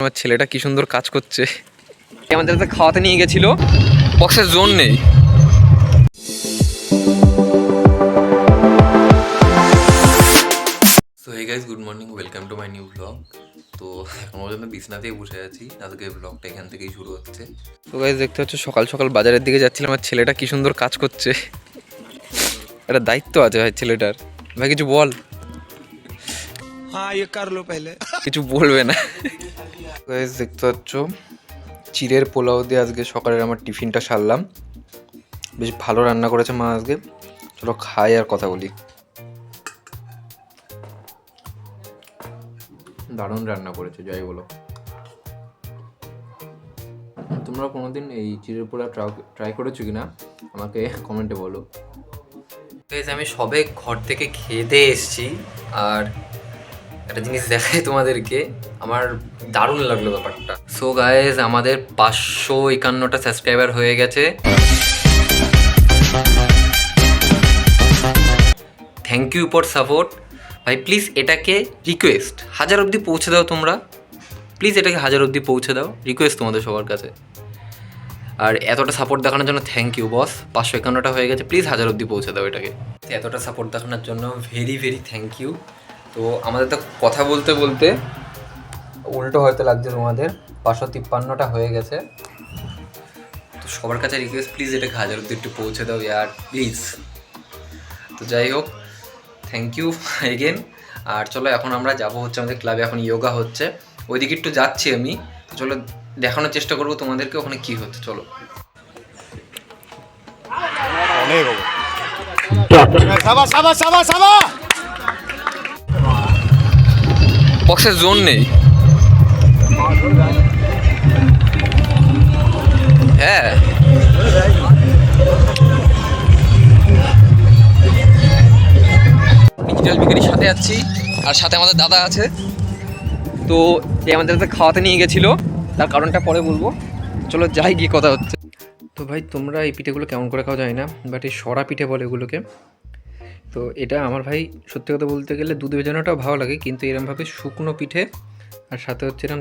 আমার ছেলেটা কি সুন্দর কাজ করছে। আমাদের তো খাওয়াতে নিয়ে গেছিল, বক্সের জোন নেই। So hey guys, good morning, welcome to my new blog. তো এখন পর্যন্ত বিছনাতেই বসে আছি, আজকে ব্লগটা এখান থেকেই শুরু হচ্ছে। তো গাইস দেখতে হচ্ছে সকাল সকাল বাজারের দিকে যাচ্ছিলাম, আমার ছেলেটা কি সুন্দর কাজ করছে। একটা দায়িত্ব আছে ভাই ছেলেটার। ভাই কিছু বল। हाँ ये कर लो पहले। কিছু বলবে না। গাইস দেখতে পাচ্ছ চিড়ের পোলাও দিয়ে আজকে সকালের আমার টিফিনটা সারলাম। বেশ ভালো রান্না করেছে মা আজকে। চলো খাই আর কথা বলি। দারুণ রান্না করেছে, যাই বলো। তোমরা কোনোদিন এই চিড়ের পোলাও ট্রাই করেছো কিনা আমাকে কমেন্টে বলো। গাইস আমি সবে ঘর থেকে খেতে এসেছি, আর একটা জিনিস দেখাই তোমাদেরকে, আমার দারুণ লাগলো ব্যাপারটা। সো গাইস আমাদের 551টা সাবস্ক্রাইবার হয়ে গেছে। থ্যাংক ইউ ফর সাপোর্ট ভাই। প্লিজ এটাকে রিকোয়েস্ট 1000 অবধি পৌঁছে দাও তোমরা, প্লিজ এটাকে 1000 অবধি পৌঁছে দাও, রিকোয়েস্ট তোমাদের সবার কাছে। আর এতটা সাপোর্ট দেখানোর জন্য থ্যাংক ইউ বস। 551টা হয়ে গেছে, প্লিজ 1000 অবধি পৌঁছে দাও এটাকে। এতটা সাপোর্ট দেখানোর জন্য ভেরি ভেরি থ্যাংক ইউ। তো আমাদের তো কথা বলতে বলতে উল্টো হয়তো লাগছে তোমাদের, 553টা হয়ে গেছে। তো সবার কাছে রিকোয়েস্ট, প্লিজ এটাকে 1000 অবধি একটু পৌঁছে দাও ইয়ার, প্লিজ। তো যাই হোক, থ্যাংক ইউ এগেন। আর চলো এখন আমরা যাবো হচ্ছে আমাদের ক্লাবে, এখন ইয়োগা হচ্ছে, ওইদিকে একটু যাচ্ছি আমি। তো চলো দেখানোর চেষ্টা করবো তোমাদেরকে ওখানে কী হচ্ছে। চলো বক্সের জোন নেই। হ্যাঁ ডিজিটাল বিকারির সাথে যাচ্ছি, আর সাথে আমাদের দাদা আছে। তো এই আমাদের খাওয়াতে নিয়ে গেছিলো, তার কারণটা পরে বলবো। চলো যাই, গিয়ে কথা হচ্ছে। তো ভাই তোমরা এই পিঠেগুলো কেমন করে খাওয়া যায় না, বাট এই সরা পিঠে বলে এগুলোকে। তো এটা আমার ভাই সত্যি কথা বলতে গেলে দুধ ভেজানোটাও ভালো লাগে, কিন্তু এরমভাবে শুকনো পিঠে আর সাথে হচ্ছে এরম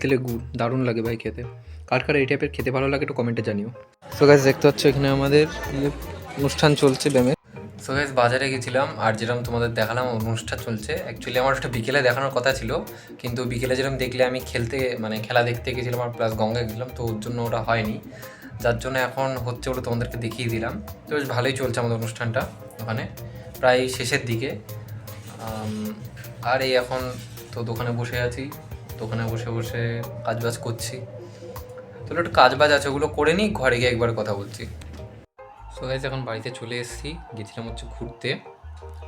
তেলে গুড়, দারুণ লাগে ভাই খেতে। কার কার এই টাইপের খেতে ভালো লাগে একটু কমেন্টে জানিও। সো গাইস দেখতে পাচ্ছ এখানে আমাদের অনুষ্ঠান চলছে ব্যায়ামের। সো গাইস বাজারে গেছিলাম, আর যেরকম তোমাদের দেখালাম অনুষ্ঠান চলছে। অ্যাকচুয়ালি আমার একটা বিকেলে দেখানোর কথা ছিল, কিন্তু বিকেলে যেরকম দেখলে আমি খেলা দেখতে গেছিলাম, আর প্লাস গঙ্গায় গেছিলাম, তো ওর জন্য ওটা হয়নি। যার জন্য এখন হচ্ছে ওটা তোমাদেরকে দেখিয়ে দিলাম। তো বেশ ভালোই চলছে আমাদের অনুষ্ঠানটা ওখানে, প্রায় শেষের দিকে। আর এই এখন তো দোকানে বসে আছি, দোকানে বসে বসে কাজবাজ করছি। তো একটু কাজবাজ আছে, ওগুলো করে নিই, ঘরে গিয়ে একবার কথা বলছি। সো গাইস এখন বাড়িতে চলে এসেছি, গেছিলাম হচ্ছে ঘুরতে।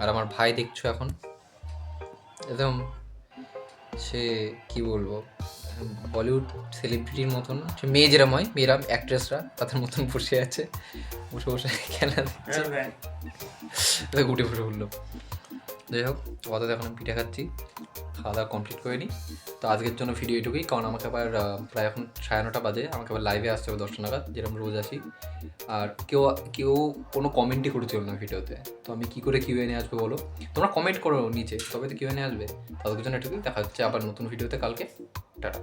আর আমার ভাই দেখছো এখন একদম, সে কি বলবো, বলিউড সেলিব্রিটির মতন, সে মেয়ে যেরকম হয়, মেয়েরা অ্যাক্ট্রেসরা তাদের মতন বসে আছে, বসে বসে খেলা দিচ্ছে। গুটে ফুটে উঠলো। যাই হোক, অতটা এখন পিঠে খাচ্ছি, খাওয়া দাওয়া কমপ্লিট করে নিই। তো আজকের জন্য ভিডিও এটুকুই, কারণ আমাকে আবার প্রায় এখন 9:30 বাজে, আমাকে আবার লাইভে আসতে হবে 10টা নাগাদ, যেরকম রোজ আসি। আর কেউ কোনো কমেন্টই করেছিল না ভিডিওতে, তো আমি কী করে কিউএনএ আসবে বলো? তোমরা কমেন্ট করো নিচে, তবে তো কিউএনএ আসবে। তাদের জন্য এটুকুই, দেখা হচ্ছে আবার নতুন ভিডিওতে কালকে। টাটা।